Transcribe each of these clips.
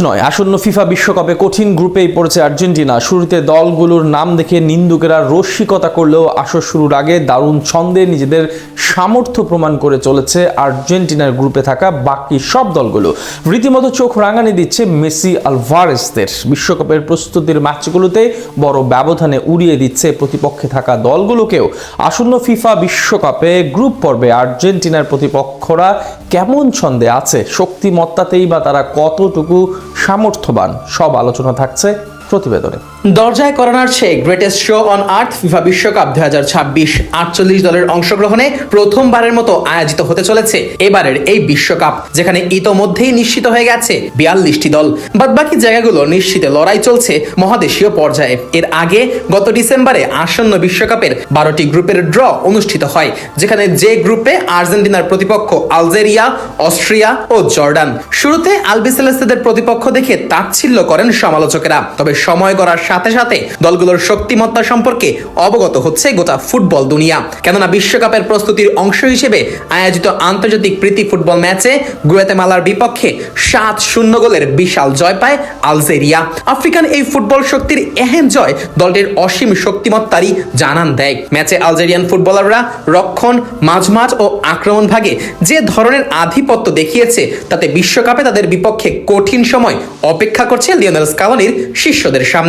নয়, আসন্ন ফিফা বিশ্বকাপে কঠিন গ্রুপেই পড়েছে আর্জেন্টিনা। শুরুতে দলগুলোর নাম দেখে নিন্দুকেরা রসিকতা করলেও আসর শুরুর আগে দারুণ ছন্দে নিজেদের সামর্থ্য প্রমাণ করে চলেছে আর্জেন্টিনার গ্রুপে থাকা বাকি সব দলগুলো। রীতিমতো চোখ রাঙানি দিচ্ছে মেসি আলভারেজদের। বিশ্বকাপের প্রস্তুতির ম্যাচগুলোতে বড় ব্যবধানে উড়িয়ে দিচ্ছে প্রতিপক্ষে থাকা দলগুলোকেও। আসন্ন ফিফা বিশ্বকাপে গ্রুপ পর্বে আর্জেন্টিনার প্রতিপক্ষরা কেমন ছন্দে আছে, শক্তিমত্তাতেই বা তারা কতটুকু সামর্থ্যবান, সব আলোচনা থাকছে প্রতিবেদনে। দরজায় করানোর চেয়ে greatest show on earth FIFA বিশ্বকাপ 2026 48 দলের অংশগ্রহণে প্রথমবারের মতো আয়োজিত হতে চলেছে এবারের এই বিশ্বকাপ, যেখানে ইতোমধ্যেই নিশ্চিত হয়ে গেছে 42টি দল। বাদবাকি জায়গাগুলো নিশ্চিতে লড়াই চলছে মহাদেশীয় পর্যায়ে। এর আগে গত ডিসেম্বরে আসন্ন বিশ্বকাপের 12টি গ্রুপের ড্র অনুষ্ঠিত হয়, যেখানে যে গ্রুপে আর্জেন্টিনার প্রতিপক্ষ আলজেরিয়া, অস্ট্রিয়া ও জর্ডান। শুরুতে আলবিসেলেস্তেদের প্রতিপক্ষ দেখে তাচ্ছিল্য করেন সমালোচকেরা, তবে সময় গড়ার সাথে সাথে দলগুলোর শক্তিমত্তা সম্পর্কে অবগত হচ্ছে গোটা ফুটবল দুনিয়া। কেননা বিশ্বকাপের প্রস্তুতির অংশ হিসেবে আয়োজিত আন্তর্জাতিক প্রীতি ফুটবল ম্যাচে গুয়াতেমালার বিপক্ষে 7-0 গোলের বিশাল জয় পায় আলজেরিয়া। আফ্রিকান এই ফুটবল শক্তির এহেন জয় দলটির অসীম শক্তিমত্তারই জানান দেয়। ম্যাচে আলজেরিয়ান ফুটবলাররা রক্ষণ, মাঝমাঠ ও আক্রমণ ভাগে যে ধরনের আধিপত্য দেখিয়েছে, তাতে বিশ্বকাপে তাদের বিপক্ষে কঠিন সময় অপেক্ষা করছে লিওনেল স্কালোনির শিষ্যদের সামনে।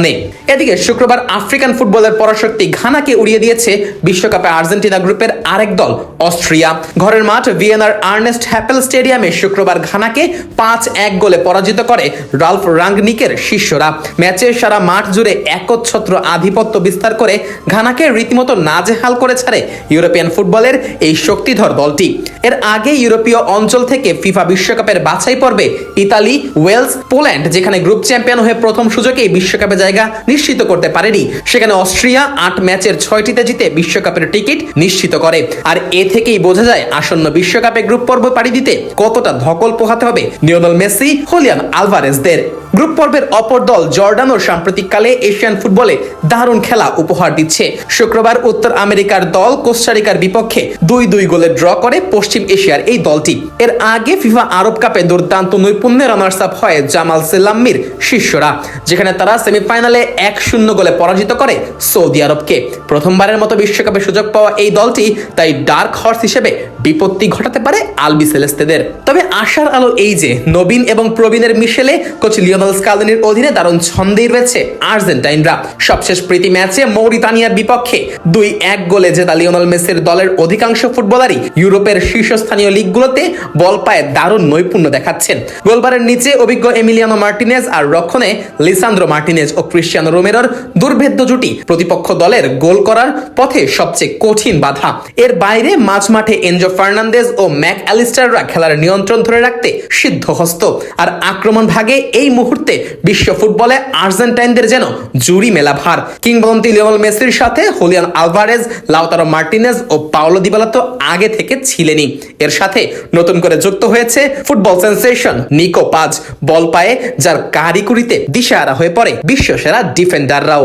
এদিকে শুক্রবার আফ্রিকান ফুটবলের পরাশক্তি ঘানাকে উড়িয়ে দিয়েছে বিশ্বকাপে আর্জেন্টিনা গ্রুপের আরেক দল অস্ট্রিয়া। ঘরের মাঠ ভিয়েনার আর্নেস্ট হ্যাপেল স্টেডিয়ামে শুক্রবার ঘানাকে 5-1 গোলে পরাজিত করে রাল্ফ রাঙ্গনিকের শিষ্যরা। ম্যাচের সারা মাঠ জুড়ে একচ্ছত্র আধিপত্য বিস্তার করে ঘানাকে রীতিমতো নাজেহাল করে ছাড়ে ইউরোপিয়ান ফুটবলের এই শক্তিধর দলটি। এর আগে ইউরোপীয় অঞ্চল থেকে ফিফা বিশ্বকাপের বাছাই পর্বে ইতালি, ওয়েলস, পোল্যান্ড যেখানে গ্রুপ চ্যাম্পিয়ন হয়ে প্রথম সুযোগেই বিশ্বকাপে জায়গা নিশ্চিত করতে পারেনি, সেখানে অস্ট্রিয়া 8 ম্যাচের 6টিতে জিতে বিশ্বকাপের টিকিট নিশ্চিত করে। আর এ থেকেই বোঝা যায় আসন্ন বিশ্বকাপে গ্রুপ পর্ব পাড়ি দিতে কতটা ধকল পোহাতে হবে লিওনেল মেসি, হুলিয়ান আলভারেজদের। গ্রুপ পর্বের অপর দল জর্ডানও সাম্প্রতিককালে এশিয়ান ফুটবলে দারুণ খেলা উপহার দিচ্ছে। শুক্রবার উত্তর আমেরিকার দল কোস্টারিকার বিপক্ষে 2-2 গোলে ড্র করে পশ্চিম এশিয়ার এই দলটি। এর আগে ফিফা আরব কাপে দুর্দান্ত নৈপুণ্যে রানার্স আপ হয় জামাল সেলাম্মির শিষ্যরা, যেখানে তারা সেমিফাইনালে 1-0 গোলে পরাজিত করে সৌদি আরবকে। প্রথমবারের মতো বিশ্বকাপে সুযোগ পাওয়া এই দলটি তাই ডার্ক হর্স হিসেবে বিপত্তি ঘটাতে পারে আলবিসেলেস্তেদের। তবে আশার আলো এই যে নবীন এবং প্রবীণের মিশেলে কোচ লিওনেল স্কালোনির অধীনে দারুণ ছন্দেই রয়েছে আর্জেন্টাইনরা। সবশেষ প্রীতি ম্যাচে মৌরিতানিয়ার বিপক্ষে 2-1 গোলে জেতা লিওনেল মেসির দলের অধিকাংশ ফুটবলারই ইউরোপের শীর্ষস্থানীয় লিগগুলোতে বল পায়ে দারুণ নৈপুণ্য দেখাচ্ছেন। গোলবারের নিচে অভিজ্ঞ এমিলিয়ানো মার্টিনেজ আর রক্ষণে লিসান্দ্রো মার্টিনেজ ও ক্রিশ্চিয়ানো রোমেরোর দুর্ভেদ্য জুটি প্রতিপক্ষ দলের গোল করার পথে সবচেয়ে কঠিন বাধা। এর বাইরে মাঝমাঠে এনজো ফার্নান্দেজ ও ম্যাক অ্যালিস্টাররা খেলার নিয়ন্ত্রণ ধরে রাখতে সিদ্ধহস্ত। আর আক্রমণ ভাগে এই মুহূর্তে বিশ্ব ফুটবলে আর্জেন্টাইনদের যেন জুরি মেলা ভার। কিংবদন্তি লিওনেল মেসির সাথে হুলিয়ান আলভারেজ, লাউতারো মার্টিনেজ ও পাওলো দিবালা তো আগে থেকে ছিলেনই। এর সাথে নতুন করে যুক্ত হয়েছে ফুটবল সেন্সেশন নিকো পাজ, বল পায়ে যার কারিকুরিতে দিশাহারা হয়ে পড়ে বিশ্বসেরা ডিফেন্ডাররাও।